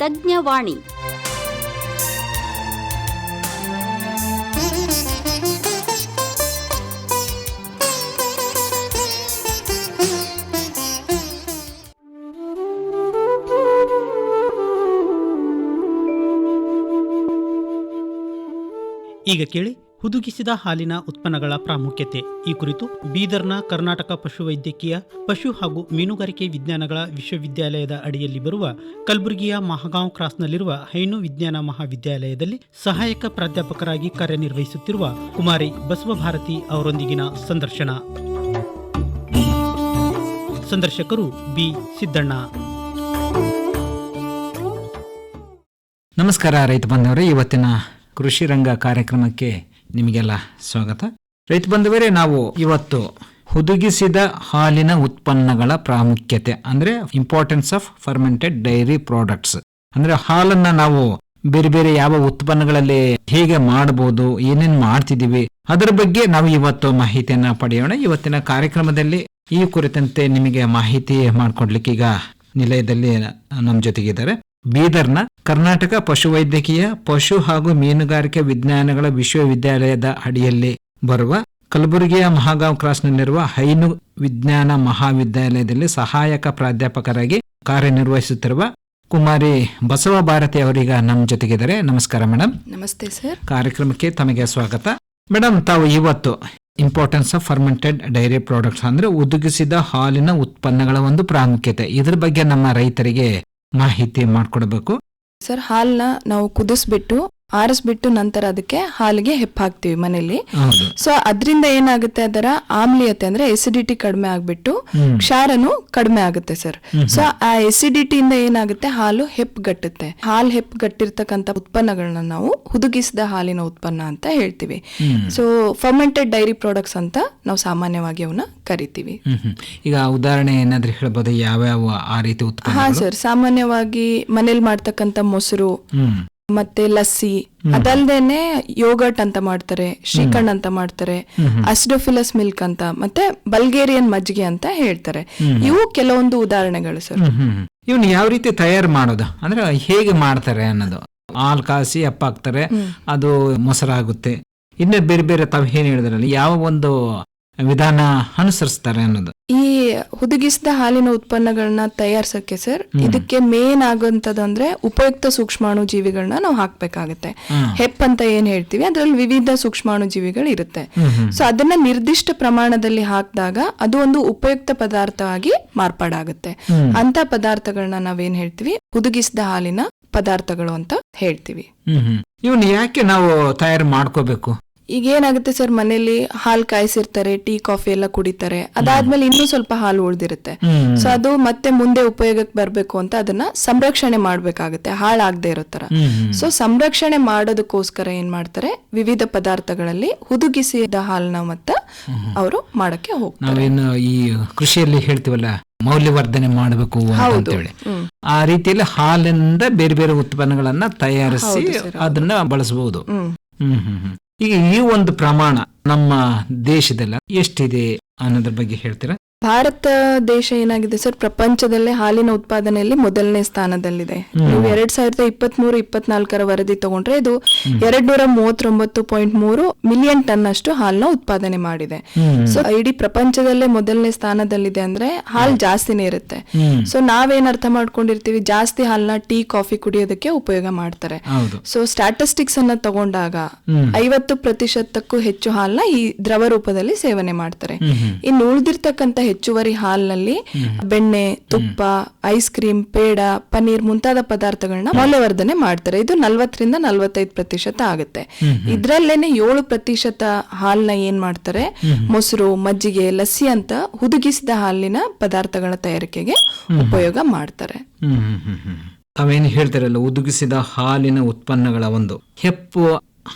ತಜ್ಞವಾಣಿ. ಈಗ ಕೇಳಿ ಹುದುಗಿಸಿದ ಹಾಲಿನ ಉತ್ಪನ್ನಗಳ ಪ್ರಾಮುಖ್ಯತೆ. ಈ ಕುರಿತು ಬೀದರ್ನ ಕರ್ನಾಟಕ ಪಶುವೈದ್ಯಕೀಯ ಪಶು ಹಾಗೂ ಮೀನುಗಾರಿಕೆ ವಿಜ್ಞಾನಗಳ ವಿಶ್ವವಿದ್ಯಾಲಯದ ಅಡಿಯಲ್ಲಿ ಬರುವ ಕಲಬುರಗಿಯ ಮಹಗಾಂವ್ ಕ್ರಾಸ್ನಲ್ಲಿರುವ ಹೈನು ವಿಜ್ಞಾನ ಮಹಾವಿದ್ಯಾಲಯದಲ್ಲಿ ಸಹಾಯಕ ಪ್ರಾಧ್ಯಾಪಕರಾಗಿ ಕಾರ್ಯನಿರ್ವಹಿಸುತ್ತಿರುವ ಕುಮಾರಿ ಬಸವಭಾರತಿ ಅವರೊಂದಿಗಿನ ಸಂದರ್ಶನ. ಸಂದರ್ಶಕರು ಬಿ ಸಿದ್ದಣ್ಣ. ನಮಸ್ಕಾರ ರೈತ ಬಂಧುವರೇ, ಇವತ್ತಿನ ಕೃಷಿ ರಂಗ ಕಾರ್ಯಕ್ರಮಕ್ಕೆ ನಿಮಗೆಲ್ಲ ಸ್ವಾಗತ. ರೈತ ಬಂಧುವರೇ, ನಾವು ಇವತ್ತು ಹುದುಗಿಸಿದ ಹಾಲಿನ ಉತ್ಪನ್ನಗಳ ಪ್ರಾಮುಖ್ಯತೆ ಅಂದ್ರೆ importance of fermented dairy products, ಅಂದ್ರೆ ಹಾಲನ್ನ ನಾವು ಬೇರೆ ಬೇರೆ ಯಾವ ಉತ್ಪನ್ನಗಳಲ್ಲಿ ಹೇಗೆ ಮಾಡಬಹುದು, ಏನೇನ್ ಮಾಡ್ತಿದೀವಿ, ಅದರ ಬಗ್ಗೆ ನಾವು ಇವತ್ತು ಮಾಹಿತಿಯನ್ನ ಪಡೆಯೋಣ. ಇವತ್ತಿನ ಕಾರ್ಯಕ್ರಮದಲ್ಲಿ ಈ ಕುರಿತಂತೆ ನಿಮಗೆ ಮಾಹಿತಿ ಮಾಡಿಕೊಡ್ಲಿಕ್ಕೆ ಈಗ ನಿಲಯದಲ್ಲಿ ನಮ್ಮ ಜೊತೆಗಿದ್ದಾರೆ ಬೀದರ್ನ ಕರ್ನಾಟಕ ಪಶುವೈದ್ಯಕೀಯ ಪಶು ಹಾಗೂ ಮೀನುಗಾರಿಕೆ ವಿಜ್ಞಾನಗಳ ವಿಶ್ವವಿದ್ಯಾಲಯದ ಅಡಿಯಲ್ಲಿ ಬರುವ ಕಲಬುರಗಿಯ ಮಹಗಾಂವ್ ಕ್ರಾಸ್ನಲ್ಲಿರುವ ಹೈನು ವಿಜ್ಞಾನ ಮಹಾವಿದ್ಯಾಲಯದಲ್ಲಿ ಸಹಾಯಕ ಪ್ರಾಧ್ಯಾಪಕರಾಗಿ ಕಾರ್ಯನಿರ್ವಹಿಸುತ್ತಿರುವ ಕುಮಾರಿ ಬಸವಭಾರತಿ ಅವರೀಗ ನಮ್ಮ ಜೊತೆಗಿದ್ದಾರೆ. ನಮಸ್ಕಾರ ಮೇಡಮ್. ನಮಸ್ತೆ ಸರ್. ಕಾರ್ಯಕ್ರಮಕ್ಕೆ ತಮಗೆ ಸ್ವಾಗತ. ಮೇಡಮ್, ತಾವು ಇವತ್ತು importance of fermented dairy products ಅಂದ್ರೆ ಉದುಗಿಸಿದ ಹಾಲಿನ ಉತ್ಪನ್ನಗಳ ಒಂದು ಪ್ರಾಮುಖ್ಯತೆ, ಇದ್ರ ಬಗ್ಗೆ ನಮ್ಮ ರೈತರಿಗೆ ಮಾಹಿತಿ ಮಾಡ್ಕೊಡ್ಬೇಕು. ಸರ್, ಹಾಲನ್ನ ನಾವು ಕುದಿಸ್ಬಿಟ್ಟು ಆರಿಸ್ಬಿಟ್ಟು ನಂತರ ಅದಕ್ಕೆ ಹಾಲಿಗೆ ಹಾಕ್ತಿವಿ ಮನೇಲಿ. ಸೊ ಅದರಿಂದ ಏನಾಗುತ್ತೆ, ಅದರ ಆಮ್ಲೀಯತೆ ಅಂದ್ರೆ ಎಸಿಡಿಟಿ ಕಡಿಮೆ ಆಗ್ಬಿಟ್ಟು ಕ್ಷಾರನು ಕಡಿಮೆ ಆಗುತ್ತೆ ಸರ್. ಸೊ ಆ ಎಸಿಡಿಟಿಯಿಂದ ಏನಾಗುತ್ತೆ, ಹಾಲು ಹೆಪ್ಪುಗಟ್ಟುತ್ತೆ. ಹಾಲು ಹೆಪ್ಪುಗಟ್ಟಿರ್ತಕ್ಕಂಥ ಉತ್ಪನ್ನಗಳನ್ನ ನಾವು ಹುದುಗಿಸಿದ ಹಾಲಿನ ಉತ್ಪನ್ನ ಅಂತ ಹೇಳ್ತೀವಿ. ಸೊ ಫರ್ಮೆಂಟೆಡ್ ಡೈರಿ ಪ್ರಾಡಕ್ಟ್ಸ್ ಅಂತ ನಾವು ಸಾಮಾನ್ಯವಾಗಿ ಅವನ್ನ ಕರಿತೀವಿ. ಈಗ ಉದಾಹರಣೆ ಏನಾದ್ರೂ ಹೇಳ್ಬೋದು, ಯಾವ್ಯಾವ ಆ ರೀತಿ ಉತ್ಪನ್ನ? ಹಾ ಸರ್, ಸಾಮಾನ್ಯವಾಗಿ ಮನೇಲಿ ಮಾಡ್ತಕ್ಕಂಥ ಮೊಸರು ಮತ್ತೆ ಲಸ್ಸಿ, ಅದಲ್ದೇನೆ ಯೋಗರ್ಟ್ ಅಂತ ಮಾಡ್ತಾರೆ, ಶ್ರೀಖಂಡ್ ಅಂತ ಮಾಡ್ತಾರೆ, ಅಸಿಡೋಫಿಲಸ್ ಮಿಲ್ಕ್ ಅಂತ, ಮತ್ತೆ ಬಲ್ಗೇರಿಯನ್ ಮಜ್ಜಿಗೆ ಅಂತ ಹೇಳ್ತಾರೆ. ಇವು ಕೆಲವೊಂದು ಉದಾಹರಣೆಗಳು ಸರ್. ಇವನ್ ಯಾವ ರೀತಿ ತಯಾರು ಮಾಡೋದು ಅಂದ್ರೆ ಹೇಗೆ ಮಾಡ್ತಾರೆ ಅನ್ನೋದು? ಹಾಲು ಕಾಸಿ ಹಾಕ್ತಾರೆ, ಅದು ಮೊಸರಾಗುತ್ತೆ. ಇನ್ನೇ ಬೇರೆ ಬೇರೆ ತಾವು ಏನ್ ಹೇಳಿದ್ರಲ್ಲಿ ಯಾವ ಒಂದು ವಿಧಾನ ಅನುಸರಿಸ್ತಾರೆ ಅನ್ನೋದು? ಈ ಹುದುಗಿಸಿದ ಹಾಲಿನ ಉತ್ಪನ್ನಗಳನ್ನ ತಯಾರಿಸಕ್ಕೆ ಸರ್, ಇದಕ್ಕೆ ಮೇನ್ ಆಗುವಂತದ್ದು ಅಂದ್ರೆ ಉಪಯುಕ್ತ ಸೂಕ್ಷ್ಮಾಣು ಜೀವಿಗಳನ್ನ ನಾವು ಹಾಕ್ಬೇಕಾಗತ್ತೆ. ಹೆಪ್ ಅಂತ ಏನ್ ಹೇಳ್ತೀವಿ, ಅದ್ರಲ್ಲಿ ವಿವಿಧ ಸೂಕ್ಷ್ಮಾಣು ಜೀವಿಗಳು ಇರುತ್ತೆ. ಸೊ ಅದನ್ನ ನಿರ್ದಿಷ್ಟ ಪ್ರಮಾಣದಲ್ಲಿ ಹಾಕಿದಾಗ ಅದು ಒಂದು ಉಪಯುಕ್ತ ಪದಾರ್ಥವಾಗಿ ಮಾರ್ಪಾಡಾಗುತ್ತೆ. ಅಂತ ಪದಾರ್ಥಗಳನ್ನ ನಾವೇನ್ ಹೇಳ್ತೀವಿ, ಹುದುಗಿಸಿದ ಹಾಲಿನ ಪದಾರ್ಥಗಳು ಅಂತ ಹೇಳ್ತೀವಿ. ಇವನ್ ಯಾಕೆ ನಾವು ತಯಾರು ಮಾಡ್ಕೋಬೇಕು? ಈಗ ಏನಾಗುತ್ತೆ ಸರ್, ಮನೇಲಿ ಹಾಲು ಕಾಯಿಸಿರ್ತಾರೆ, ಟೀ ಕಾಫಿ ಎಲ್ಲ ಕುಡಿತಾರೆ, ಅದಾದ್ಮೇಲೆ ಇನ್ನೂ ಸ್ವಲ್ಪ ಹಾಲು ಉಳ್ದಿರುತ್ತೆ. ಸೊ ಅದು ಮತ್ತೆ ಮುಂದೆ ಉಪಯೋಗಕ್ಕೆ ಬರ್ಬೇಕು ಅಂತ ಅದನ್ನ ಸಂರಕ್ಷಣೆ ಮಾಡ್ಬೇಕಾಗುತ್ತೆ, ಹಾಳಾಗದೆ ಇರೋ ತರ. ಸೊ ಸಂರಕ್ಷಣೆ ಮಾಡೋದಕ್ಕೋಸ್ಕರ ಏನ್ ಮಾಡ್ತಾರೆ, ವಿವಿಧ ಪದಾರ್ಥಗಳಲ್ಲಿ ಹುದುಗಿಸಿದ ಹಾಲನ್ನ ಮತ್ತೆ ಅವರು ಮಾಡಕ್ಕೆ ಹೋಗ್ತಾರೆ. ನಾವೇನು ಈ ಕೃಷಿಯಲ್ಲಿ ಹೇಳ್ತೀವಲ್ಲ, ಮೌಲ್ಯವರ್ಧನೆ ಮಾಡಬೇಕು ಅಂತ ಹೇಳಿ, ಆ ರೀತಿಯಲ್ಲಿ ಹಾಲಿಂದ ಬೇರೆ ಬೇರೆ ಉತ್ಪನ್ನಗಳನ್ನ ತಯಾರಿಸಿ ಅದನ್ನ ಬಳಸಬಹುದು. ಈಗ ಈ ಒಂದು ಪ್ರಮಾಣ ನಮ್ಮ ದೇಶದಲ್ಲ ಎಷ್ಟಿದೆ ಅನ್ನೋದ್ರ ಬಗ್ಗೆ ಹೇಳ್ತೀರಾ? ಭಾರತ ದೇಶ ಏನಾಗಿದೆ ಸರ್, ಪ್ರಪಂಚದಲ್ಲೇ ಹಾಲಿನ ಉತ್ಪಾದನೆಯಲ್ಲಿ ಮೊದಲನೇ ಸ್ಥಾನದಲ್ಲಿದೆ. ನೀವು 2023-24 ವರದಿ ತಗೊಂಡ್ರೆ ಇದು 239.3 ಮಿಲಿಯನ್ ಟನ್ ಅಷ್ಟು ಹಾಲನ್ನ ಉತ್ಪಾದನೆ ಮಾಡಿದೆ. ಸೊ ಇಡೀ ಪ್ರಪಂಚದಲ್ಲೇ ಮೊದಲನೇ ಸ್ಥಾನದಲ್ಲಿದೆ ಅಂದ್ರೆ ಹಾಲು ಜಾಸ್ತಿನೇ ಇರುತ್ತೆ. ಸೊ ನಾವೇನ್ ಅರ್ಥ ಮಾಡ್ಕೊಂಡಿರ್ತೀವಿ, ಜಾಸ್ತಿ ಹಾಲನ್ನ ಟೀ ಕಾಫಿ ಕುಡಿಯೋದಕ್ಕೆ ಉಪಯೋಗ ಮಾಡ್ತಾರೆ. ಸೊ ಸ್ಟ್ಯಾಟಿಸ್ಟಿಕ್ಸ್ ಅನ್ನ ತಗೊಂಡಾಗ 50% ಹೆಚ್ಚು ಹಾಲನ್ನ ಈ ದ್ರವ ರೂಪದಲ್ಲಿ ಸೇವನೆ ಮಾಡ್ತಾರೆ. ಇನ್ನು ಉಳಿದಿರ್ತಕ್ಕಂಥ ಹೆಚ್ಚುವರಿ ಹಾಲಿನಲ್ಲಿ ಬೆಣ್ಣೆ, ತುಪ್ಪ, ಐಸ್ ಕ್ರೀಮ್, ಪೇಡ, ಪನೀರ್ ಮುಂತಾದ ಪದಾರ್ಥಗಳನ್ನ ಮೌಲ್ಯವರ್ಧನೆ ಮಾಡ್ತಾರೆ. ಇದು 40-45% ಆಗುತ್ತೆ. ಇದ್ರಲ್ಲೇನೆ 7% ಹಾಲನ್ನ ಏನ್ ಮಾಡ್ತಾರೆ, ಮೊಸರು, ಮಜ್ಜಿಗೆ, ಲಸ್ಸಿ ಅಂತ ಹುದುಗಿಸಿದ ಹಾಲಿನ ಪದಾರ್ಥಗಳ ತಯಾರಿಕೆಗೆ ಉಪಯೋಗ ಮಾಡ್ತಾರೆ. ತಾವೇನು ಹೇಳ್ತಾರಲ್ಲ, ಹುದುಗಿಸಿದ ಹಾಲಿನ ಉತ್ಪನ್ನಗಳ ಒಂದು ಹೆಪ್ಪು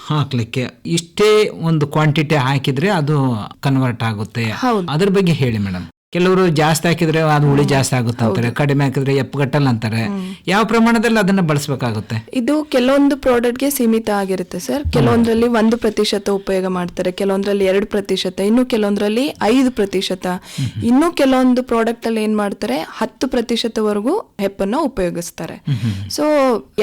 ಹಾಕ್ಲಿಕ್ಕೆ ಇಷ್ಟೇ ಒಂದು ಕ್ವಾಂಟಿಟಿ ಹಾಕಿದ್ರೆ ಅದು ಕನ್ವರ್ಟ್ ಆಗುತ್ತೆ, ಅದ್ರ ಬಗ್ಗೆ ಹೇಳಿ ಮೇಡಮ್. ಕೆಲವರು ಜಾಸ್ತಿ ಹಾಕಿದ್ರೆ ಅದು ಹುಳಿ ಜಾಸ್ತಿ ಆಗುತ್ತೆ ಅಂತಾರೆ, ಕಡಿಮೆ ಹಾಕಿದ್ರೆ ಎಪ್ಪಗಟ್ಟಲ್ಲ ಅಂತಾರೆ. ಯಾವ ಪ್ರಮಾಣದಲ್ಲಿ ಅದನ್ನ ಬಳಸಬೇಕಾಗುತ್ತೆ? ಇದು ಕೆಲವೊಂದು ಪ್ರಾಡಕ್ಟ್ಗೆ ಸೀಮಿತ ಆಗಿರುತ್ತೆ ಸರ್. ಕೆಲವೊಂದ್ರಲ್ಲಿ 1% ಉಪಯೋಗ ಮಾಡ್ತಾರೆ, ಕೆಲವೊಂದ್ರಲ್ಲಿ 2%, ಇನ್ನು ಕೆಲವೊಂದ್ರಲ್ಲಿ 5%, ಇನ್ನು ಕೆಲವೊಂದು ಪ್ರಾಡಕ್ಟ್ ಅಲ್ಲಿ ಏನ್ ಮಾಡ್ತಾರೆ 10% ಹೆಪ್ಪನ್ನ ಉಪಯೋಗಿಸ್ತಾರೆ. ಸೊ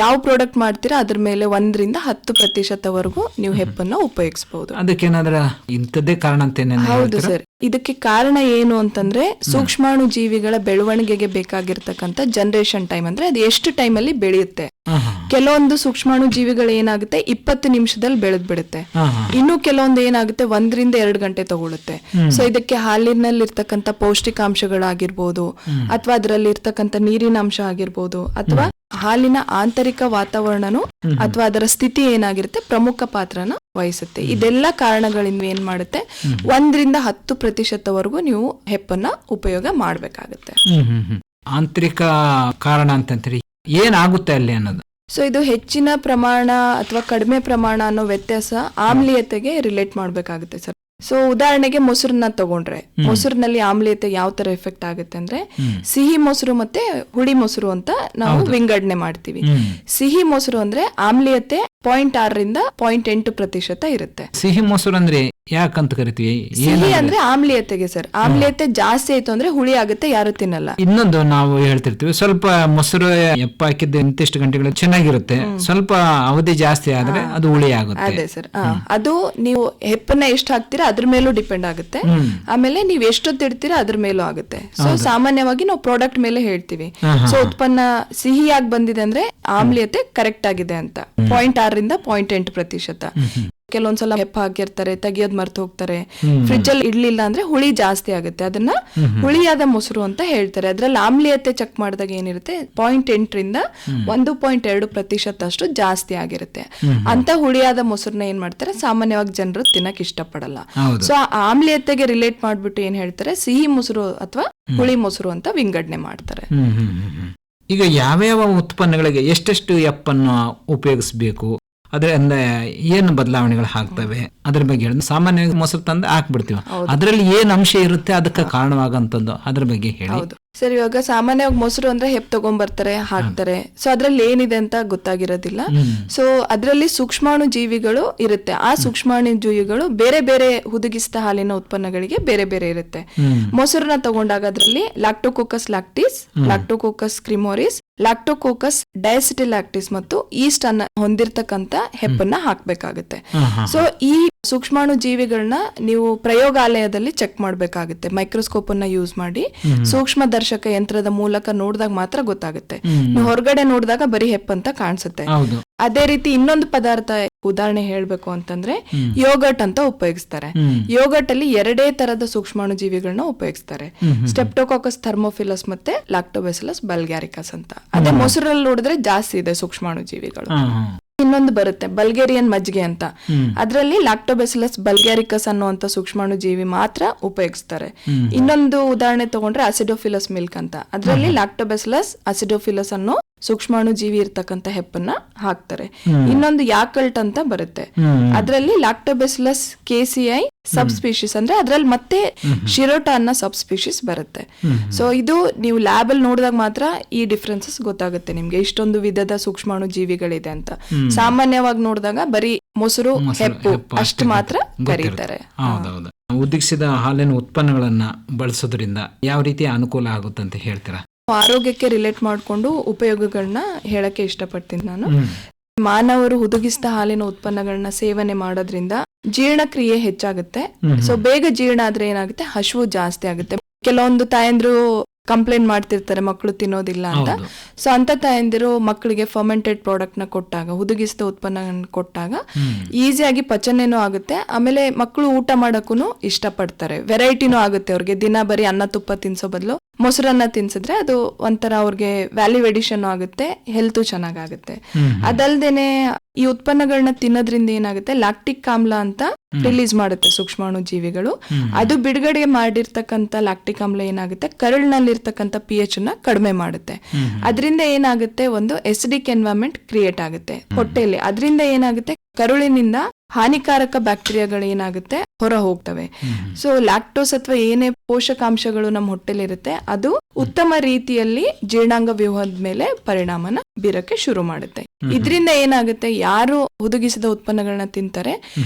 ಯಾವ ಪ್ರಾಡಕ್ಟ್ ಮಾಡ್ತೀರಾ ಅದ್ರ ಮೇಲೆ 1-10% ನೀವು ಹೆಪ್ಪನ್ನ ಉಪಯೋಗಿಸಬಹುದು. ಅದಕ್ಕೇನಾದ್ರ ಇಂಥದ್ದೇ ಕಾರಣ ಅಂತ ಹೌದು ಸರ್. ಇದಕ್ಕೆ ಕಾರಣ ಏನು ಅಂತಂದ್ರೆ ಸೂಕ್ಷ್ಮಾಣು ಜೀವಿಗಳ ಬೆಳವಣಿಗೆಗೆ ಬೇಕಾಗಿರ್ತಕ್ಕಂಥ ಜನರೇಷನ್ ಟೈಮ್, ಅಂದ್ರೆ ಅದು ಎಷ್ಟು ಟೈಮ್ ಅಲ್ಲಿ ಬೆಳೆಯುತ್ತೆ. ಕೆಲವೊಂದು ಸೂಕ್ಷ್ಮಾಣು ಜೀವಿಗಳು ಏನಾಗುತ್ತೆ 20 ನಿಮಿಷದಲ್ಲಿ ಬೆಳೆದ್ ಬಿಡುತ್ತೆ, ಇನ್ನು ಕೆಲವೊಂದು ಏನಾಗುತ್ತೆ 1-2 ಗಂಟೆ ತಗೊಳುತ್ತೆ. ಸೊ ಇದಕ್ಕೆ ಹಾಲಿನಲ್ಲಿ ಇರ್ತಕ್ಕಂಥ ಪೌಷ್ಟಿಕಾಂಶಗಳಾಗಿರ್ಬೋದು, ಅಥವಾ ಅದರಲ್ಲಿ ಇರ್ತಕ್ಕಂಥ ನೀರಿನ ಅಂಶ ಆಗಿರ್ಬೋದು, ಅಥವಾ ಹಾಲಿನ ಆಂತರಿಕ ವಾತಾವರಣನು ಅಥವಾ ಅದರ ಸ್ಥಿತಿ ಏನಾಗಿರುತ್ತೆ ಪ್ರಮುಖ ಪಾತ್ರನ ವಹಿಸುತ್ತೆ. ಇದೆಲ್ಲ ಕಾರಣಗಳಿಂದ ಏನ್ ಮಾಡುತ್ತೆ 1-10% ನೀವು ಹೆಪ್ಪನ್ನ ಉಪಯೋಗ ಮಾಡ್ಬೇಕಾಗತ್ತೆ. ಆಂತರಿಕ ಕಾರಣ ಅಂತಂತೀರಿ, ಏನಾಗುತ್ತೆ ಅಲ್ಲಿ ಅನ್ನೋದು? ಸೊ ಇದು ಹೆಚ್ಚಿನ ಪ್ರಮಾಣ ಅಥವಾ ಕಡಿಮೆ ಪ್ರಮಾಣ ಅನ್ನೋ ವ್ಯತ್ಯಾಸ ಆಮ್ಲೀಯತೆಗೆ ರಿಲೇಟ್ ಮಾಡ್ಬೇಕಾಗುತ್ತೆ ಸರ್. ಸೊ ಉದಾಹರಣೆಗೆ ಮೊಸರನ್ನ ತಗೊಂಡ್ರೆ, ಮೊಸರಿನಲ್ಲಿ ಆಮ್ಲೀಯತೆ ಯಾವ ತರ ಎಫೆಕ್ಟ್ ಆಗುತ್ತೆ ಅಂದ್ರೆ, ಸಿಹಿ ಮೊಸರು ಮತ್ತೆ ಹುಳಿ ಮೊಸರು ಅಂತ ನಾವು ವಿಂಗಡಣೆ ಮಾಡ್ತೀವಿ. ಸಿಹಿ ಮೊಸರು ಅಂದ್ರೆ ಆಮ್ಲೀಯತೆ 0.6-0.8% ಇರುತ್ತೆ. ಸಿಹಿ ಮೊಸರು ಅಂದ್ರೆ ಯಾಕಂತ ಕರಿತೀವಿ? ಸಿಹಿ ಅಂದ್ರೆ ಆಮ್ಲೀಯತೆಗೆ ಸರ್. ಆಮ್ಲೀಯತೆ ಜಾಸ್ತಿ ಆಯ್ತು ಅಂದ್ರೆ ಹುಳಿ ಆಗುತ್ತೆ, ಯಾರು ತಿನ್ನಲ್ಲ. ಇನ್ನೊಂದು ನಾವು ಹೇಳ್ತಿರ್ತೀವಿ, ಸ್ವಲ್ಪ ಮೊಸರು ಎಪ್ಪ ಹಾಕಿದ್ದು ಇಂತಿಷ್ಟು ಗಂಟೆಗಳು ಚೆನ್ನಾಗಿರುತ್ತೆ, ಸ್ವಲ್ಪ ಅವಧಿ ಜಾಸ್ತಿ ಆದ್ರೆ ಅದು ಹುಳಿ ಆಗುತ್ತೆ. ಅದೇ ಸರ್, ಅದು ನೀವು ಹೆಪ್ಪನ್ನ ಎಷ್ಟು ಹಾಕ್ತೀರಾ ಅದ್ರ ಮೇಲೂ ಡಿಪೆಂಡ್ ಆಗುತ್ತೆ. ಆಮೇಲೆ ನೀವ್ ಎಷ್ಟೊತ್ತು ಇಡ್ತೀರಾ ಅದ್ರ ಮೇಲೂ ಆಗುತ್ತೆ. ಸೊ ಸಾಮಾನ್ಯವಾಗಿ ನಾವು ಪ್ರಾಡಕ್ಟ್ ಮೇಲೆ ಹೇಳ್ತೀವಿ. ಸೊ ಉತ್ಪನ್ನ ಸಿಹಿಯಾಗಿ ಬಂದಿದೆ ಅಂದ್ರೆ ಆಮ್ಲೀಯತೆ ಕರೆಕ್ಟ್ ಆಗಿದೆ ಅಂತ. 0.6-0.8%. ಕೆಲವೊಂದ್ಸಲ ಹೆಪ್ಪ ಹಾಕಿರ್ತಾರೆ, ತೆಗಿಯೋದ್ ಮರ್ತು ಹೋಗ್ತಾರೆ, ಫ್ರಿಜ್ ಅಲ್ಲಿ ಇಡ್ಲಿಲ್ಲ ಅಂದ್ರೆ ಹುಳಿ ಜಾಸ್ತಿ ಆಗುತ್ತೆ, ಅದನ್ನ ಹುಳಿಯಾದ ಮೊಸರು ಅಂತ ಹೇಳ್ತಾರೆ. ಅದ್ರಲ್ಲಿ ಆಮ್ಲೀಯತೆ ಚೆಕ್ ಮಾಡಿದಾಗ ಏನಿರುತ್ತೆ 0.8-1.2% ಅಷ್ಟು ಜಾಸ್ತಿ ಆಗಿರುತ್ತೆ. ಅಂತ ಹುಳಿಯಾದ ಮೊಸರನ್ನ ಏನ್ ಮಾಡ್ತಾರೆ ಸಾಮಾನ್ಯವಾಗಿ ಜನರು ತಿನ್ನಕ್ ಇಷ್ಟಪಡಲ್ಲ. ಸೊ ಆ ಆಮ್ಲೀಯತೆಗೆ ರಿಲೇಟ್ ಮಾಡ್ಬಿಟ್ಟು ಏನ್ ಹೇಳ್ತಾರೆ ಸಿಹಿ ಮೊಸರು ಅಥವಾ ಹುಳಿ ಮೊಸರು ಅಂತ ವಿಂಗಡಣೆ ಮಾಡ್ತಾರೆ. ಈಗ ಯಾವ್ಯಾವ ಉತ್ಪನ್ನಗಳಿಗೆ ಎಷ್ಟೆಷ್ಟು ಎಪ್ಪನ್ನು ಉಪಯೋಗಿಸಬೇಕು, ಅದರಿಂದ ಏನು ಬದಲಾವಣೆಗಳು ಆಗ್ತವೆ ಅದ್ರ ಬಗ್ಗೆ ಹೇಳಿ. ಸಾಮಾನ್ಯವಾಗಿ ಮೊಸರು ತಂದು ಹಾಕ್ಬಿಡ್ತೀವಿ, ಅದ್ರಲ್ಲಿ ಏನ್ ಅಂಶ ಇರುತ್ತೆ ಅದಕ್ಕೆ ಕಾರಣವಾಗಂತದ್ದು ಅದ್ರ ಬಗ್ಗೆ ಹೇಳಿ. ಸರ್, ಇವಾಗ ಸಾಮಾನ್ಯವಾಗಿ ಮೊಸರು ಅಂದ್ರೆ ಹೆಪ್ ತಗೊಂಡ್ಬರ್ತಾರೆ, ಹಾಕ್ತಾರೆ. ಸೊ ಅದ್ರಲ್ಲಿ ಏನಿದೆ ಅಂತ ಗೊತ್ತಾಗಿರೋದಿಲ್ಲ. ಸೊ ಅದ್ರಲ್ಲಿ ಸೂಕ್ಷ್ಮಾಣು ಜೀವಿಗಳು ಇರುತ್ತೆ. ಆ ಸೂಕ್ಷ್ಮಾಣು ಜೀವಿಗಳು ಬೇರೆ ಬೇರೆ ಹುದುಗಿಸಿದ ಹಾಲಿನ ಉತ್ಪನ್ನಗಳಿಗೆ ಬೇರೆ ಬೇರೆ ಇರುತ್ತೆ. ಮೊಸರನ್ನ ತಗೊಂಡಾಗ ಅದ್ರಲ್ಲಿ ಲ್ಯಾಕ್ಟೋಕೋಕಸ್ ಲ್ಯಾಕ್ಟಿಸ್, ಲ್ಯಾಕ್ಟೋಕೋಕಸ್ ಕ್ರಿಮೋರಿಸ್, ಲ್ಯಾಕ್ಟೋಕೋಕಸ್ ಡಯಾಸಿಟಿಲ್ಯಾಕ್ಟಿಸ್ ಮತ್ತು ಈಸ್ಟ್ ಅನ್ನ ಹೊಂದಿರತಕ್ಕಂತ ಹೆಪ್ಪನ್ನ ಹಾಕ್ಬೇಕಾಗುತ್ತೆ. ಸೊ ಈ ಸೂಕ್ಷ್ಮಾಣು ಜೀವಿಗಳನ್ನ ನೀವು ಪ್ರಯೋಗಾಲಯದಲ್ಲಿ ಚೆಕ್ ಮಾಡ್ಬೇಕಾಗುತ್ತೆ. ಮೈಕ್ರೋಸ್ಕೋಪ್ ಅನ್ನ ಯೂಸ್ ಮಾಡಿ ಸೂಕ್ಷ್ಮ ದರ್ಶಕ ಯಂತ್ರದ ಮೂಲಕ ನೋಡಿದಾಗ ಮಾತ್ರ ಗೊತ್ತಾಗುತ್ತೆ. ನೀವು ಹೊರಗಡೆ ನೋಡಿದಾಗ ಬರೀ ಹೆಪ್ಪಂತ ಕಾಣಿಸುತ್ತೆ. ಅದೇ ರೀತಿ ಇನ್ನೊಂದು ಪದಾರ್ಥ ಉದಾಹರಣೆ ಹೇಳ್ಬೇಕು ಅಂತಂದ್ರೆ ಯೋಗರ್ಟ್ ಅಂತ ಉಪಯೋಗಿಸ್ತಾರೆ. ಯೋಗರ್ಟ್ ಅಲ್ಲಿ 2 ತರದ ಸೂಕ್ಷ್ಮಾಣು ಜೀವಿಗಳನ್ನ ಉಪಯೋಗಿಸ್ತಾರೆ, ಸ್ಟೆಪ್ಟೋಕಾಕಸ್ ಥರ್ಮೋಫಿಲಸ್ ಮತ್ತೆ ಲ್ಯಾಕ್ಟೋಬೆಸಿಲಸ್ ಬಲ್ಗ್ಯಾರಿಕಸ್ ಅಂತ. ಅದೇ ಮೊಸರಲ್ಲಿ ನೋಡಿದ್ರೆ ಜಾಸ್ತಿ ಇದೆ ಸೂಕ್ಷ್ಮಾಣು ಜೀವಿಗಳು. ಇನ್ನೊಂದು ಬರುತ್ತೆ ಬಲ್ಗೇರಿಯನ್ ಮಜ್ಜಿಗೆ ಅಂತ, ಅದರಲ್ಲಿ ಲ್ಯಾಕ್ಟೋಬೆಸಿಲಸ್ ಬಲ್ಗ್ಯಾರಿಕಸ್ ಅನ್ನುವಂತ ಸೂಕ್ಷ್ಮಾಣು ಜೀವಿ ಮಾತ್ರ ಉಪಯೋಗಿಸ್ತಾರೆ. ಇನ್ನೊಂದು ಉದಾಹರಣೆ ತಗೊಂಡ್ರೆ ಅಸಿಡೋಫಿಲಸ್ ಮಿಲ್ಕ್ ಅಂತ, ಅದರಲ್ಲಿ ಲ್ಯಾಕ್ಟೋಬೆಸಿಲಸ್ ಅಸಿಡೋಫಿಲಸ್ ಅನ್ನೋ ಸೂಕ್ಷ್ಮಾಣು ಜೀವಿ ಇರ್ತಕ್ಕಂಥ ಹೆಪ್ಪನ್ನ ಹಾಕ್ತಾರೆ. ಇನ್ನೊಂದು ಯಾಕಲ್ಟ್ ಅಂತ ಬರುತ್ತೆ, ಅದರಲ್ಲಿ ಲ್ಯಾಕ್ಟೋಬೆಸಿಲಸ್ KCI ಸಬ್ ಸ್ಪೀಶೀಸ್ ಅಂದ್ರೆ ಅದ್ರಲ್ಲಿ ಮತ್ತೆ ಶಿರೋಟಾ ಅನ್ನೋ ಸಬ್ ಸ್ಪೀಶೀಸ್ ಬರುತ್ತೆ. ಸೊ ಇದು ನೀವು ಲ್ಯಾಬ್ ಅಲ್ಲಿ ನೋಡಿದಾಗ ಮಾತ್ರ ಈ ಡಿಫ್ರೆನ್ಸಸ್ ಗೊತ್ತಾಗುತ್ತೆ ನಿಮ್ಗೆ, ಇಷ್ಟೊಂದು ವಿಧದ ಸೂಕ್ಷ್ಮಾಣು ಜೀವಿಗಳಿದೆ ಅಂತ. ಸಾಮಾನ್ಯವಾಗಿ ನೋಡಿದಾಗ ಬರೀ ಮೊಸರು ಹೆಪ್ಪು ಅಷ್ಟು ಮಾತ್ರ ಕರೀತಾರೆ. ಉದ್ದಿಸಿದ ಹಾಲಿನ ಉತ್ಪನ್ನಗಳನ್ನ ಬಳಸೋದ್ರಿಂದ ಯಾವ ರೀತಿ ಅನುಕೂಲ ಆಗುತ್ತೆ ಅಂತ ಹೇಳ್ತೀರಾ? ಆರೋಗ್ಯಕ್ಕೆ ರಿಲೇಟ್ ಮಾಡ್ಕೊಂಡು ಉಪಯೋಗಗಳನ್ನ ಹೇಳಕ್ಕೆ ಇಷ್ಟಪಡ್ತೀನಿ ನಾನು. ಮಾನವರು ಹುದುಗಿಸಿದ ಹಾಲಿನ ಉತ್ಪನ್ನಗಳನ್ನ ಸೇವನೆ ಮಾಡೋದ್ರಿಂದ ಜೀರ್ಣಕ್ರಿಯೆ ಹೆಚ್ಚಾಗುತ್ತೆ. ಸೊ ಬೇಗ ಜೀರ್ಣ ಆದ್ರೆ ಏನಾಗುತ್ತೆ, ಹಸಿವು ಜಾಸ್ತಿ ಆಗುತ್ತೆ. ಕೆಲವೊಂದು ತಾಯಂದ್ರು ಕಂಪ್ಲೇಂಟ್ ಮಾಡ್ತಿರ್ತಾರೆ ಮಕ್ಕಳು ತಿನ್ನೋದಿಲ್ಲ ಅಂತ. ಸೊ ಅಂತ ತಾಯಂದಿರು ಮಕ್ಕಳಿಗೆ ಫರ್ಮೆಂಟೆಡ್ ಪ್ರಾಡಕ್ಟ್ ನ ಕೊಟ್ಟಾಗ, ಹುದುಗಿಸಿದ ಉತ್ಪನ್ನ ಕೊಟ್ಟಾಗ ಈಸಿಯಾಗಿ ಪಚನೆನೂ ಆಗುತ್ತೆ. ಆಮೇಲೆ ಮಕ್ಕಳು ಊಟ ಮಾಡಕ್ಕೂ ಇಷ್ಟಪಡ್ತಾರೆ, ವೆರೈಟಿನೂ ಆಗುತ್ತೆ ಅವ್ರಿಗೆ. ದಿನ ಬರೀ ಅನ್ನ ತುಪ್ಪ ತಿನ್ಸೋ ಬದಲು ಮೊಸರನ್ನ ತಿನ್ಸಿದ್ರೆ ಅದು ಒಂಥರ ಅವ್ರಿಗೆ ವ್ಯಾಲ್ಯೂ ಎಡಿಷನ್ ಆಗುತ್ತೆ, ಹೆಲ್ತ್ ಚೆನ್ನಾಗಾಗುತ್ತೆ. ಅದಲ್ದೇನೆ ಈ ಉತ್ಪನ್ನಗಳನ್ನ ತಿನ್ನೋದ್ರಿಂದ ಏನಾಗುತ್ತೆ, ಲ್ಯಾಕ್ಟಿಕ್ ಆಮ್ಲ ಅಂತ ರಿಲೀಸ್ ಮಾಡುತ್ತೆ ಸೂಕ್ಷ್ಮಾಣು ಜೀವಿಗಳು. ಅದು ಬಿಡುಗಡೆ ಮಾಡಿರ್ತಕ್ಕಂಥ ಲ್ಯಾಕ್ಟಿಕ್ ಆಮ್ಲ ಏನಾಗುತ್ತೆ, ಕರಳಿನಲ್ಲಿರ್ತಕ್ಕಂಥ pH ನ ಕಡಿಮೆ ಮಾಡುತ್ತೆ. ಅದರಿಂದ ಏನಾಗುತ್ತೆ, ಒಂದು ಎಸಿಡಿಕ್ ಎನ್ವೈರನ್ಮೆಂಟ್ ಕ್ರಿಯೇಟ್ ಆಗುತ್ತೆ ಹೊಟ್ಟೆಯಲ್ಲಿ. ಅದರಿಂದ ಏನಾಗುತ್ತೆ, ಕರುಳಿನಿಂದ ಹಾನಿಕಾರಕ ಬ್ಯಾಕ್ಟೀರಿಯಾಗಳು ಏನಾಗುತ್ತೆ ಹೊರ ಹೋಗ್ತವೆ. ಸೊ ಲ್ಯಾಕ್ಟೋಸ್ ಅಥವಾ ಏನೇ ಪೋಷಕಾಂಶಗಳು ನಮ್ಮ ಹೊಟ್ಟೆಲಿರುತ್ತೆ ಅದು ಉತ್ತಮ ರೀತಿಯಲ್ಲಿ ಜೀರ್ಣಾಂಗ ವ್ಯೂಹದ ಮೇಲೆ ಪರಿಣಾಮನ ಬೀರಕ್ಕೆ ಶುರು ಮಾಡುತ್ತೆ. ಇದರಿಂದ ಏನಾಗುತ್ತೆ, ಯಾರು ಹುದುಗಿಸಿದ ಉತ್ಪನ್ನಗಳನ್ನ ತಿಂತಾರೆ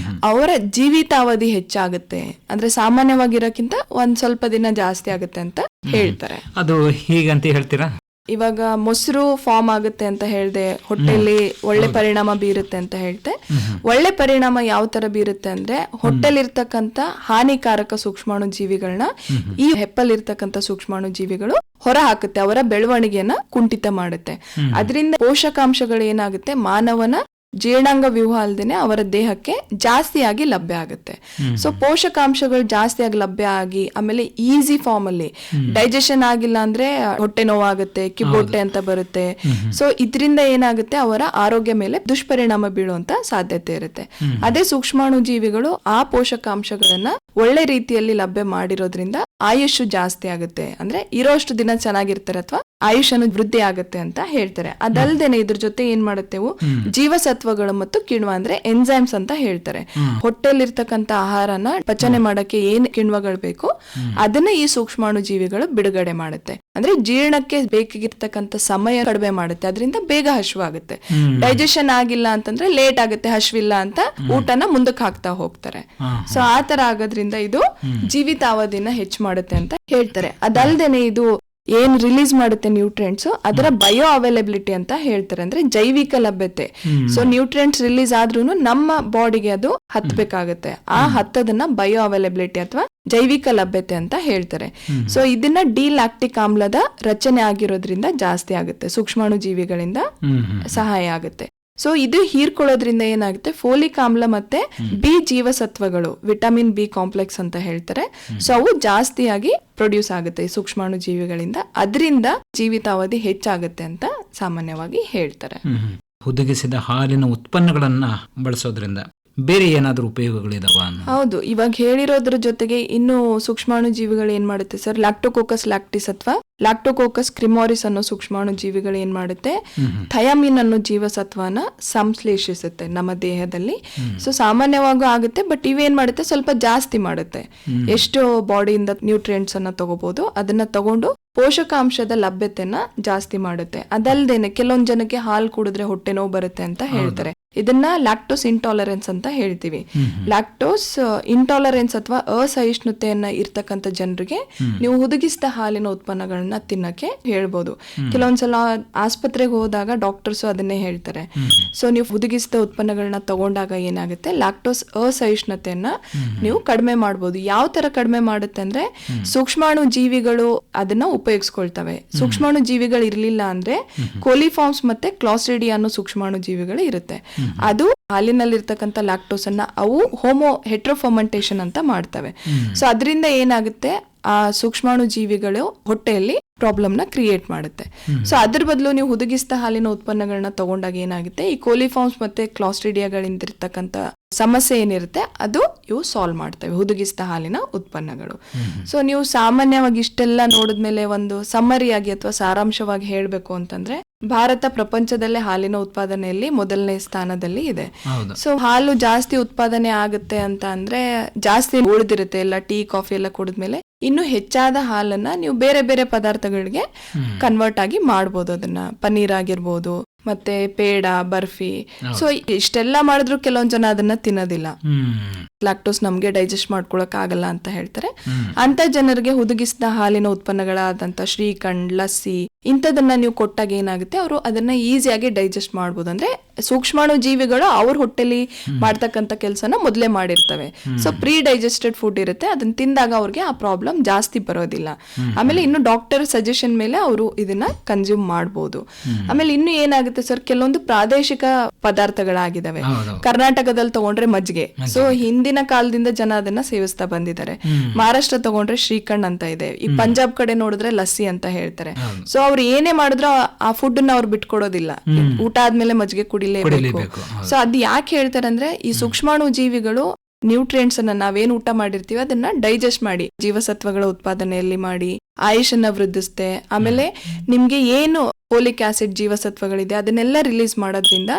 ಅವರ ಜೀವಿತಾವಧಿ ಹೆಚ್ಚಾಗುತ್ತೆ. ಅಂದ್ರೆ ಸಾಮಾನ್ಯವಾಗಿರೋಕ್ಕಿಂತ ಒಂದ್ ಸ್ವಲ್ಪ ದಿನ ಜಾಸ್ತಿ ಆಗುತ್ತೆ ಅಂತ ಹೇಳ್ತಾರೆ. ಅದು ಹೀಗಂತ ಹೇಳ್ತೀರಾ? ಇವಾಗ ಮೊಸರು ಫಾರ್ಮ್ ಆಗುತ್ತೆ ಅಂತ ಹೇಳ್ದೆ, ಹೊಟ್ಟೆಲಿ ಒಳ್ಳೆ ಪರಿಣಾಮ ಬೀರುತ್ತೆ ಅಂತ ಹೇಳ್ತೆ. ಒಳ್ಳೆ ಪರಿಣಾಮ ಯಾವ ತರ ಬೀರುತ್ತೆ ಅಂದ್ರೆ ಹೊಟ್ಟೆಲಿರ್ತಕ್ಕಂಥ ಹಾನಿಕಾರಕ ಸೂಕ್ಷ್ಮಾಣು ಜೀವಿಗಳನ್ನ ಈ ಹೆಪ್ಪಲಿರ್ತಕ್ಕಂಥ ಸೂಕ್ಷ್ಮಾಣು ಜೀವಿಗಳು ಹೊರ ಹಾಕುತ್ತೆ, ಅವರ ಬೆಳವಣಿಗೆಯನ್ನ ಕುಂಠಿತ ಮಾಡುತ್ತೆ. ಅದರಿಂದ ಪೋಷಕಾಂಶಗಳು ಏನಾಗುತ್ತೆ, ಮಾನವನ ಜೀರ್ಣಾಂಗ ವ್ಯೂಹ ಅಲ್ದೇನೆ ಅವರ ದೇಹಕ್ಕೆ ಜಾಸ್ತಿಯಾಗಿ ಲಭ್ಯ ಆಗುತ್ತೆ. ಸೊ ಪೋಷಕಾಂಶಗಳು ಜಾಸ್ತಿಯಾಗಿ ಲಭ್ಯ ಆಗಿ ಆಮೇಲೆ ಈಸಿ ಫಾರ್ಮ್ ಅಲ್ಲಿ ಡೈಜೆಷನ್ ಆಗಿಲ್ಲ ಅಂದ್ರೆ ಹೊಟ್ಟೆ ನೋವಾಗುತ್ತೆ, ಕಿಬ್ಬೊಟ್ಟೆ ಅಂತ ಬರುತ್ತೆ. ಸೊ ಇದರಿಂದ ಏನಾಗುತ್ತೆ, ಅವರ ಆರೋಗ್ಯ ಮೇಲೆ ದುಷ್ಪರಿಣಾಮ ಬೀಳುವಂತ ಸಾಧ್ಯತೆ ಇರುತ್ತೆ. ಅದೇ ಸೂಕ್ಷ್ಮಾಣು ಜೀವಿಗಳು ಆ ಪೋಷಕಾಂಶಗಳನ್ನ ಒಳ್ಳೆ ರೀತಿಯಲ್ಲಿ ಲಭ್ಯ ಮಾಡಿರೋದ್ರಿಂದ ಆಯುಷ್ ಜಾಸ್ತಿ ಆಗುತ್ತೆ, ಅಂದ್ರೆ ಇರೋಷ್ಟು ದಿನ ಚೆನ್ನಾಗಿರ್ತಾರೆ ಅಥವಾ ಆಯುಷನ್ನು ವೃದ್ಧಿ ಆಗುತ್ತೆ ಅಂತ ಹೇಳ್ತಾರೆ. ಅದಲ್ದೇನೆ ಇದ್ರ ಜೊತೆ ಏನ್ ಮಾಡುತ್ತೇವು, ಜೀವಸತ್ವಗಳು ಮತ್ತು ಕಿಣ್ವ ಅಂದ್ರೆ ಎನ್ಸೈಮ್ಸ್ ಅಂತ ಹೇಳ್ತಾರೆ. ಹೊಟ್ಟೆಲಿರ್ತಕ್ಕಂಥ ಆಹಾರನ ಪಚನೆ ಮಾಡಕ್ಕೆ ಏನ್ ಕಿಣ್ವಗಳು ಬೇಕು ಅದನ್ನ ಈ ಸೂಕ್ಷ್ಮಾಣು ಜೀವಿಗಳು ಬಿಡುಗಡೆ ಮಾಡುತ್ತೆ. ಅಂದ್ರೆ ಜೀರ್ಣಕ್ಕೆ ಬೇಕಾಗಿರ್ತಕ್ಕಂಥ ಸಮಯ ಕಡಿಮೆ ಮಾಡುತ್ತೆ, ಅದರಿಂದ ಬೇಗ ಹಶ್ವಾಗುತ್ತೆ. ಡೈಜೆಷನ್ ಆಗಿಲ್ಲ ಅಂತಂದ್ರೆ ಲೇಟ್ ಆಗುತ್ತೆ, ಹಶ್ವಿಲ್ಲ ಅಂತ ಊಟನ ಮುಂದಕ್ಕೆ ಹಾಕ್ತಾ ಹೋಗ್ತಾರೆ. ಸೊ ಆ ತರ ಆಗೋದ್ರಿಂದ ಇದು ಜೀವಿತಾವಧಿನ ಹೆಚ್ಚು ಮಾಡುತ್ತೆ ಅಂತ ಹೇಳ್ತಾರೆ. ಅದಲ್ದೇನೆ ಇದು ಏನ್ ರಿಲೀಸ್ ಮಾಡುತ್ತೆ ನ್ಯೂಟ್ರಿಯೆಂಟ್ಸ್, ಅದರ ಬಯೋ ಅವೈಲಬಿಲಿಟಿ ಅಂತ ಹೇಳ್ತಾರೆ, ಅಂದ್ರೆ ಜೈವಿಕ ಲಭ್ಯತೆ. ಸೊ ನ್ಯೂಟ್ರಿಯೆಂಟ್ಸ್ ರಿಲೀಸ್ ಆದ್ರೂ ನಮ್ಮ ಬಾಡಿಗೆ ಅದು ಹತ್ಬೇಕಾಗುತ್ತೆ. ಆ ಹತ್ತದನ್ನ ಬಯೋ ಅವೈಲಬಿಲಿಟಿ ಅಥವಾ ಜೈವಿಕ ಲಭ್ಯತೆ ಅಂತ ಹೇಳ್ತಾರೆ. ಸೊ ಇದನ್ನ ಡಿ-ಲ್ಯಾಕ್ಟಿಕ್ ಆಮ್ಲದ ರಚನೆ ಆಗಿರೋದ್ರಿಂದ ಜಾಸ್ತಿ ಆಗುತ್ತೆ, ಸೂಕ್ಷ್ಮಾಣು ಜೀವಿಗಳಿಂದ ಸಹಾಯ ಆಗುತ್ತೆ. ಸೊ ಇದು ಹೀರ್ಕೊಳ್ಳೋದ್ರಿಂದ ಏನಾಗುತ್ತೆ, ಫೋಲಿಕ್ ಆಮ್ಲ ಮತ್ತೆ ಬಿ ಜೀವಸತ್ವಗಳು, ವಿಟಮಿನ್ ಬಿ ಕಾಂಪ್ಲೆಕ್ಸ್ ಅಂತ ಹೇಳ್ತಾರೆ. ಸೊ ಅವು ಜಾಸ್ತಿಯಾಗಿ ಪ್ರೊಡ್ಯೂಸ್ ಆಗುತ್ತೆ ಈ ಸೂಕ್ಷ್ಮಾಣು ಜೀವಿಗಳಿಂದ, ಅದರಿಂದ ಜೀವಿತಾವಧಿ ಹೆಚ್ಚಾಗುತ್ತೆ ಅಂತ ಸಾಮಾನ್ಯವಾಗಿ ಹೇಳ್ತಾರೆ. ಹುದುಗಿಸಿದ ಹಾಲಿನ ಉತ್ಪನ್ನಗಳನ್ನ ಬಳಸೋದ್ರಿಂದ ಬೇರೆ ಏನಾದ್ರೂ ಉಪಯೋಗಗಳಿದಾವ? ಹೌದು, ಇವಾಗ ಹೇಳಿರೋದ್ರ ಜೊತೆಗೆ ಇನ್ನು ಸೂಕ್ಷ್ಮಾಣು ಜೀವಿಗಳು ಏನ್ ಮಾಡುತ್ತೆ ಸರ್, ಲ್ಯಾಕ್ಟೋಕೋಕಸ್ ಲ್ಯಾಕ್ಟಿಸ್ ಅಥವಾ ಲ್ಯಾಕ್ಟೋಕೋಕಸ್ ಕ್ರಿಮೋರಿಸ್ ಅನ್ನೋ ಸೂಕ್ಷ್ಮಾಣು ಜೀವಿಗಳು ಏನ್ ಮಾಡುತ್ತೆ, ಥಯಾಮಿನ್ ಅನ್ನೋ ಜೀವಸತ್ವನ ಸಂಶ್ಲೇಷಿಸುತ್ತೆ ನಮ್ಮ ದೇಹದಲ್ಲಿ. ಸೊ ಸಾಮಾನ್ಯವಾಗಿ ಆಗುತ್ತೆ, ಬಟ್ ಇವೇನ್ ಮಾಡುತ್ತೆ, ಸ್ವಲ್ಪ ಜಾಸ್ತಿ ಮಾಡುತ್ತೆ. ಎಷ್ಟು ಬಾಡಿಯಿಂದ ನ್ಯೂಟ್ರಿಯೆಂಟ್ಸ್ ಅನ್ನ ತಗೋಬಹುದು ಅದನ್ನ ತಗೊಂಡು ಪೋಷಕಾಂಶದ ಲಭ್ಯತೆನ ಜಾಸ್ತಿ ಮಾಡುತ್ತೆ. ಅದಲ್ದೇನೆ ಕೆಲವೊಂದ್ ಜನಕ್ಕೆ ಹಾಲು ಕುಡಿದ್ರೆ ಹೊಟ್ಟೆ ನೋವು ಬರುತ್ತೆ ಅಂತ ಹೇಳ್ತಾರೆ. ಇದನ್ನ ಲ್ಯಾಕ್ಟೋಸ್ ಇಂಟಾಲರೆನ್ಸ್ ಅಂತ ಹೇಳ್ತೀವಿ. ಲ್ಯಾಕ್ಟೋಸ್ ಇಂಟಾಲರೆನ್ಸ್ ಅಥವಾ ಅಸಹಿಷ್ಣುತೆಯನ್ನ ಇರ್ತಕ್ಕಂಥ ಜನರಿಗೆ ನೀವು ಹುದುಗಿಸಿದ ಹಾಲಿನ ಉತ್ಪನ್ನಗಳನ್ನ ತಿನ್ನಕ್ಕೆ ಹೇಳ್ಬೋದು. ಕೆಲವೊಂದ್ಸಲ ಆಸ್ಪತ್ರೆಗೆ ಹೋದಾಗ ಡಾಕ್ಟರ್ಸ್ ಅದನ್ನೇ ಹೇಳ್ತಾರೆ. ಸೊ ನೀವು ಹುದುಗಿಸಿದ ಉತ್ಪನ್ನಗಳನ್ನ ತಗೊಂಡಾಗ ಏನಾಗುತ್ತೆ, ಲ್ಯಾಕ್ಟೋಸ್ ಅಸಹಿಷ್ಣುತೆಯನ್ನ ನೀವು ಕಡಿಮೆ ಮಾಡ್ಬೋದು. ಯಾವ ತರ ಕಡಿಮೆ ಮಾಡುತ್ತೆ ಅಂದ್ರೆ, ಸೂಕ್ಷ್ಮಾಣು ಜೀವಿಗಳು ಅದನ್ನ ಉಪಯೋಗಿಸ್ಕೊಳ್ತವೆ. ಸೂಕ್ಷ್ಮಾಣು ಜೀವಿಗಳು ಇರ್ಲಿಲ್ಲ ಅಂದ್ರೆ ಕೋಲಿಫಾರ್ಮ್ಸ್ ಮತ್ತೆ ಕ್ಲಾಸ್ಟ್ರಿಡಿಯಾ ಅನ್ನೋ ಸೂಕ್ಷ್ಮಾಣು ಜೀವಿಗಳು ಇರುತ್ತೆ. ಅದು ಹಾಲಿನಲ್ಲಿರ್ತಕ್ಕಂಥ ಲ್ಯಾಕ್ಟೋಸ್ ಅನ್ನ ಅವು ಹೋಮೋ ಹೆಟ್ರೋಫರ್ಮೆಂಟೇಷನ್ ಅಂತ ಮಾಡ್ತವೆ. ಸೊ ಅದರಿಂದ ಏನಾಗುತ್ತೆ, ಆ ಸೂಕ್ಷ್ಮಾಣು ಜೀವಿಗಳು ಹೊಟ್ಟೆಯಲ್ಲಿ ಪ್ರಾಬ್ಲಮ್ ನ ಕ್ರಿಯೇಟ್ ಮಾಡುತ್ತೆ. ಸೊ ಅದ್ರ ಬದಲು ನೀವು ಹುದುಗಿಸಿದ ಹಾಲಿನ ಉತ್ಪನ್ನಗಳನ್ನ ತಗೊಂಡಾಗ ಏನಾಗುತ್ತೆ, ಈ ಕೋಲಿಫಾರ್ಮ್ಸ್ ಮತ್ತೆ ಕ್ಲಾಸ್ಟ್ರಿಡಿಯಾಗಳಿಂದ ಇರ್ತಕ್ಕಂಥ ಸಮಸ್ಯೆ ಏನಿರುತ್ತೆ ಅದು ಇವು ಸಾಲ್ವ್ ಮಾಡ್ತವೆ, ಹುದುಗಿಸಿದ ಹಾಲಿನ ಉತ್ಪನ್ನಗಳು. ಸೊ ನೀವು ಸಾಮಾನ್ಯವಾಗಿ ಇಷ್ಟೆಲ್ಲ ನೋಡಿದ್ಮೇಲೆ ಒಂದು ಸಮ್ಮರಿಯಾಗಿ ಅಥವಾ ಸಾರಾಂಶವಾಗಿ ಹೇಳ್ಬೇಕು ಅಂತಂದ್ರೆ, ಭಾರತ ಪ್ರಪಂಚದಲ್ಲೇ ಹಾಲಿನ ಉತ್ಪಾದನೆಯಲ್ಲಿ ಮೊದಲನೇ ಸ್ಥಾನದಲ್ಲಿ ಇದೆ. ಸೊ ಹಾಲು ಜಾಸ್ತಿ ಉತ್ಪಾದನೆ ಆಗುತ್ತೆ ಅಂತ ಅಂದ್ರೆ ಜಾಸ್ತಿ ಉಳಿದಿರುತ್ತೆ, ಎಲ್ಲ ಟೀ ಕಾಫಿ ಎಲ್ಲ ಕುಡಿದ್ಮೇಲೆ ಇನ್ನು ಹೆಚ್ಚಾದ ಹಾಲನ್ನ ನೀವು ಬೇರೆ ಬೇರೆ ಪದಾರ್ಥಗಳಿಗೆ ಕನ್ವರ್ಟ್ ಆಗಿ ಮಾಡ್ಬೋದು. ಅದನ್ನ ಪನ್ನೀರ್ ಆಗಿರ್ಬೋದು, ಮತ್ತೆ ಪೇಡ, ಬರ್ಫಿ. ಸೊ ಇಷ್ಟೆಲ್ಲ ಮಾಡಿದ್ರು ಕೆಲವೊಂದ್ ಜನ ಅದನ್ನ ತಿನ್ನೋದಿಲ್ಲ, ಲ್ಯಾಕ್ಟೋಸ್ ನಮ್ಗೆ ಡೈಜೆಸ್ಟ್ ಮಾಡ್ಕೊಳಕ್ ಆಗಲ್ಲ ಅಂತ ಹೇಳ್ತಾರೆ. ಅಂತ ಜನರಿಗೆ ಹುದುಗಿಸಿದ ಹಾಲಿನ ಉತ್ಪನ್ನಗಳಾದಂತ ಶ್ರೀಖಂಡ್, ಲಸ್ಸಿ ಇಂಥದನ್ನ ನೀವು ಕೊಟ್ಟಾಗ ಏನಾಗುತ್ತೆ, ಅವರು ಅದನ್ನ ಈಸಿಯಾಗಿ ಡೈಜೆಸ್ಟ್ ಮಾಡ್ಬೋದು. ಅಂದ್ರೆ ಸೂಕ್ಷ್ಮಾಣು ಜೀವಿಗಳು ಅವ್ರ ಹೊಟ್ಟೆಲಿ ಮಾಡ್ತಕ್ಕಂಥ ಕೆಲಸನ ಮೊದಲೇ ಮಾಡಿರ್ತವೆ. ಸೊ ಪ್ರೀ ಡೈಜೆಸ್ಟೆಡ್ ಫುಡ್ ಇರುತ್ತೆ, ಅದನ್ನ ತಿಂದಾಗ ಅವ್ರಿಗೆ ಆ ಪ್ರಾಬ್ಲಮ್ ಜಾಸ್ತಿ ಬರೋದಿಲ್ಲ. ಆಮೇಲೆ ಇನ್ನು ಡಾಕ್ಟರ್ ಸಜೆಷನ್ ಮೇಲೆ ಅವರು ಇದನ್ನ ಕನ್ಸ್ಯೂಮ್ ಮಾಡ್ಬೋದು. ಆಮೇಲೆ ಇನ್ನು ಏನಾಗುತ್ತೆ ಸರ್, ಕೆಲವೊಂದು ಪ್ರಾದೇಶಿಕ ಪದಾರ್ಥಗಳಾಗಿದ್ದಾವೆ. ಕರ್ನಾಟಕದಲ್ಲಿ ತಗೊಂಡ್ರೆ ಮಜ್ಜಿಗೆ, ಸೊ ಹಿಂದಿನ ಕಾಲದಿಂದ ಜನ ಅದನ್ನ ಸೇವಿಸ್ತಾ ಬಂದಿದ್ದಾರೆ. ಮಹಾರಾಷ್ಟ್ರ ತಗೊಂಡ್ರೆ ಶ್ರೀಖಂಡ್ ಅಂತ ಇದೆ. ಈ ಪಂಜಾಬ್ ಕಡೆ ನೋಡಿದ್ರೆ ಲಸ್ಸಿ ಅಂತ ಹೇಳ್ತಾರೆ. ಸೊ ಅವ್ರು ಏನೇ ಮಾಡಿದ್ರು ಆ ಫುಡ್ ನ ಅವ್ರು ಬಿಟ್ಕೊಡೋದಿಲ್ಲ, ಊಟ ಆದ್ಮೇಲೆ ಮಜ್ಜಿಗೆ ಕುಡಿಲೇಬೇಕು. ಸೊ ಅದ್ ಯಾಕೆ ಹೇಳ್ತಾರೆ ಅಂದ್ರೆ, ಈ ಸೂಕ್ಷ್ಮಾಣು ಜೀವಿಗಳು ನ್ಯೂಟ್ರಿಯೆಂಟ್ಸ್ ಅನ್ನ ನಾವೇನ್ ಊಟ ಮಾಡಿರ್ತೀವಿ ಅದನ್ನ ಡೈಜೆಸ್ಟ್ ಮಾಡಿ ಜೀವಸತ್ವಗಳ ಉತ್ಪಾದನೆಯಲ್ಲಿ ಮಾಡಿ ಆಯುಷನ್ನ ವೃದ್ಧಿಸುತ್ತೆ. ಆಮೇಲೆ ನಿಮ್ಗೆ ಏನು ಫೋಲಿಕ್ ಆಸಿಡ್ ಜೀವಸತ್ವಗಳಿದೆ ಅದನ್ನೆಲ್ಲ ರಿಲೀಸ್ ಮಾಡೋದ್ರಿಂದ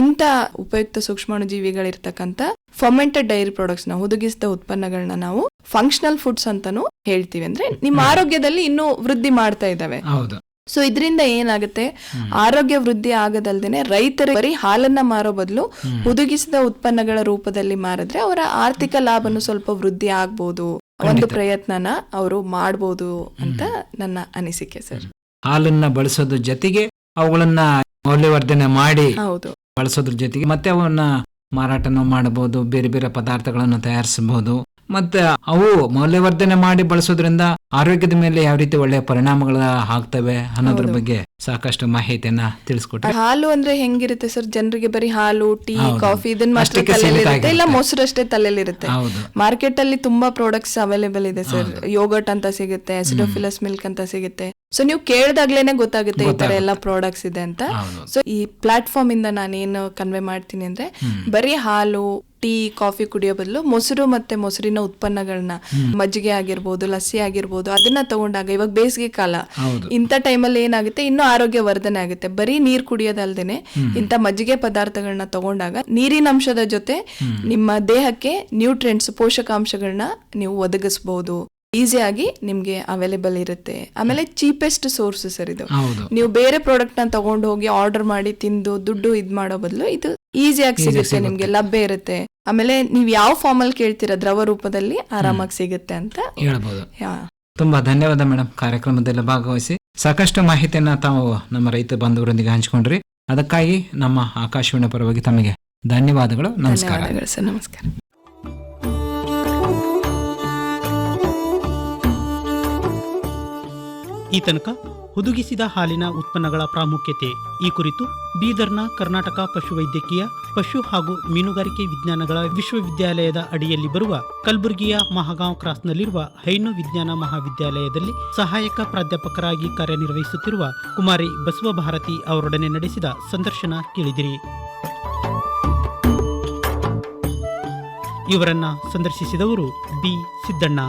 ಇಂಥ ಉಪಯುಕ್ತ ಸೂಕ್ಷ್ಮಾಣುಜೀವಿಗಳಿರ್ತಕ್ಕಂಥ ಫರ್ಮೆಂಟೆಡ್ ಡೈರಿ ಪ್ರಾಡಕ್ಟ್ಸ್ ನ ಹುದುಗಿಸಿದ ಉತ್ಪನ್ನಗಳನ್ನ ನಾವು ಫಂಕ್ಷನಲ್ ಫುಡ್ಸ್ ಅಂತಾನು ಹೇಳ್ತೀವಿ. ಅಂದ್ರೆ ನಿಮ್ಮ ಆರೋಗ್ಯದಲ್ಲಿ ಇನ್ನೂ ವೃದ್ಧಿ ಮಾಡ್ತಾ ಇದ್ದಾವೆ. ಸೊ ಇದರಿಂದ ಏನಾಗುತ್ತೆ, ಆರೋಗ್ಯ ವೃದ್ಧಿ ಆಗದಲ್ದೇನೆ ರೈತರು ಬರೀ ಹಾಲನ್ನ ಮಾರೋ ಬದಲು ಹುದುಗಿಸಿದ ಉತ್ಪನ್ನಗಳ ರೂಪದಲ್ಲಿ ಮಾರಿದ್ರೆ ಅವರ ಆರ್ಥಿಕ ಲಾಭನು ಸ್ವಲ್ಪ ವೃದ್ಧಿ ಆಗ್ಬೋದು, ಒಂದು ಪ್ರಯತ್ನನ ಅವರು ಮಾಡ್ಬೋದು ಅಂತ ನನ್ನ ಅನಿಸಿಕೆ ಸರ್. ಹಾಲನ್ನ ಬಳಸೋದ್ರ ಜೊತೆಗೆ ಅವುಗಳನ್ನ ಮೌಲ್ಯವರ್ಧನೆ ಮಾಡಿ ಹೌದು ಬಳಸೋದ್ರ ಜೊತೆಗೆ ಮತ್ತೆ ಅವನ್ನ ಮಾರಾಟನ ಮಾಡಬಹುದು, ಬೇರೆ ಬೇರೆ ಪದಾರ್ಥಗಳನ್ನು ತಯಾರಿಸಬಹುದು. ಮತ್ತೆ ಅವು ಮೌಲ್ಯವರ್ಧನೆ ಮಾಡಿ ಬಳಸೋದ್ರಿಂದ ಆರೋಗ್ಯದ ಮೇಲೆ ಯಾವ ರೀತಿ ಒಳ್ಳೆಯ ಪರಿಣಾಮಗಳು ಆಗ್ತವೆ ಅನ್ನೋದ್ರ ಬಗ್ಗೆ ಸಾಕಷ್ಟು ಮಾಹಿತಿಯನ್ನ ತಿಳಿಸ್ಕೊಟ್ರೆ. ಹಾಲು ಅಂದ್ರೆ ಹೆಂಗಿರುತ್ತೆ ಸರ್, ಜನರಿಗೆ ಬರೀ ಹಾಲು, ಟೀ, ಕಾಫಿ ಇದನ್ನ ಮಾತ್ರ ತಲೆಯಲ್ಲಿರುತ್ತೆ, ಇಲ್ಲ ಮೊಸರಷ್ಟೇ ತಲೆಯಲ್ಲಿರುತ್ತೆ. ಮಾರ್ಕೆಟ್ ಅಲ್ಲಿ ತುಂಬಾ ಪ್ರಾಡಕ್ಟ್ಸ್ ಅವೈಲೇಬಲ್ ಇದೆ ಸರ್. ಯೋಗರ್ಟ್ ಅಂತ ಸಿಗುತ್ತೆ, ಆಸಿಡೋಫಿಲಸ್ ಮಿಲ್ಕ್ ಅಂತ ಸಿಗುತ್ತೆ. ಸೊ ನೀವು ಕೇಳ್ದಾಗ್ಲೇನೆ ಗೊತ್ತಾಗುತ್ತೆ ಈ ತರ ಎಲ್ಲ ಪ್ರಾಡಕ್ಟ್ಸ್ ಇದೆ ಅಂತ. ಸೊ ಈ ಪ್ಲಾಟ್ಫಾರ್ಮ್ ಇಂದ ನಾನೇನು ಕನ್ವೆ ಮಾಡ್ತೀನಿ ಅಂದ್ರೆ ಬರೀ ಹಾಲು, ಟೀ, ಕಾಫಿ ಕುಡಿಯೋ ಬದಲು ಮೊಸರು ಮತ್ತೆ ಮೊಸರಿನ ಉತ್ಪನ್ನಗಳನ್ನ, ಮಜ್ಜಿಗೆ ಆಗಿರ್ಬೋದು, ಲಸ್ಸಿ ಆಗಿರ್ಬೋದು, ಅದನ್ನ ತಗೊಂಡಾಗ ಇವಾಗ ಬೇಸಿಗೆ ಕಾಲ ಇಂಥ ಟೈಮಲ್ಲಿ ಏನಾಗುತ್ತೆ, ಇನ್ನೂ ಆರೋಗ್ಯ ವರ್ಧನೆ ಆಗುತ್ತೆ. ಬರೀ ನೀರ್ ಕುಡಿಯೋದಲ್ದೇನೆ ಇಂಥ ಮಜ್ಜಿಗೆ ಪದಾರ್ಥಗಳನ್ನ ತಗೊಂಡಾಗ ನೀರಿನ ಅಂಶದ ಜೊತೆ ನಿಮ್ಮ ದೇಹಕ್ಕೆ ನ್ಯೂಟ್ರಿಯೆಂಟ್ಸ್ ಪೋಷಕಾಂಶಗಳನ್ನ ನೀವು ಒದಗಿಸಬಹುದು. ಈಸಿಯಾಗಿ ನಿಮ್ಗೆ ಅವೈಲೇಬಲ್ ಇರುತ್ತೆ. ಆಮೇಲೆ ಚೀಪೆಸ್ಟ್ ಸೋರ್ಸ್ ಸರ್ ಇದು. ನೀವು ಬೇರೆ ಪ್ರಾಡಕ್ಟ್ ನ ತಗೊಂಡು ಹೋಗಿ ಆರ್ಡರ್ ಮಾಡಿ ತಿಂದು ದುಡ್ಡು ಇದ್ ಮಾಡೋ ಬದಲು ಇದು ಈಸಿಯಾಗಿ ಸಿಗುತ್ತೆ, ನಿಮ್ಗೆ ಲಭ್ಯ ಇರುತ್ತೆ. ಆಮೇಲೆ ನೀವ್ ಯಾವ ಫಾರ್ಮ್ ಅಲ್ಲಿ ಕೇಳ್ತೀರಾ ದ್ರವ ರೂಪದಲ್ಲಿ ಆರಾಮಾಗಿ ಸಿಗುತ್ತೆ ಅಂತ ಹೇಳ್ಬೋದು. ತುಂಬಾ ಧನ್ಯವಾದ ಮೇಡಮ್, ಕಾರ್ಯಕ್ರಮದಲ್ಲಿ ಭಾಗವಹಿಸಿ ಸಾಕಷ್ಟು ಮಾಹಿತಿಯನ್ನ ತಾವು ನಮ್ಮ ರೈತ ಬಾಂಧವರೊಂದಿಗೆ ಹಂಚಿಕೊಂಡ್ರಿ. ಅದಕ್ಕಾಗಿ ನಮ್ಮ ಆಕಾಶವಾಣಿ ಪರವಾಗಿ ತಮಗೆ ಧನ್ಯವಾದಗಳು. ನಮಸ್ಕಾರ ಸರ್. ನಮಸ್ಕಾರ. ಈ ತನಕ ಹುದುಗಿಸಿದ ಹಾಲಿನ ಉತ್ಪನ್ನಗಳ ಪ್ರಾಮುಖ್ಯತೆ ಈ ಕುರಿತು ಬೀದರ್ನ ಕರ್ನಾಟಕ ಪಶುವೈದ್ಯಕೀಯ ಪಶು ಹಾಗೂ ಮೀನುಗಾರಿಕೆ ವಿಜ್ಞಾನಗಳ ವಿಶ್ವವಿದ್ಯಾಲಯದ ಅಡಿಯಲ್ಲಿ ಬರುವ ಕಲಬುರಗಿಯ ಮಹಾಗಾಂವ್ ಕ್ರಾಸ್ನಲ್ಲಿರುವ ಹೈನು ವಿಜ್ಞಾನ ಮಹಾವಿದ್ಯಾಲಯದಲ್ಲಿ ಸಹಾಯಕ ಪ್ರಾಧ್ಯಾಪಕರಾಗಿ ಕಾರ್ಯನಿರ್ವಹಿಸುತ್ತಿರುವ ಕುಮಾರಿ ಬಸವಭಾರತಿ ಅವರೊಡನೆ ನಡೆಸಿದ ಸಂದರ್ಶನ ಕೇಳಿದಿರಿ. ಇವರನ್ನ ಸಂದರ್ಶಿಸಿದವರು ಬಿ ಸಿದ್ದಣ್ಣ.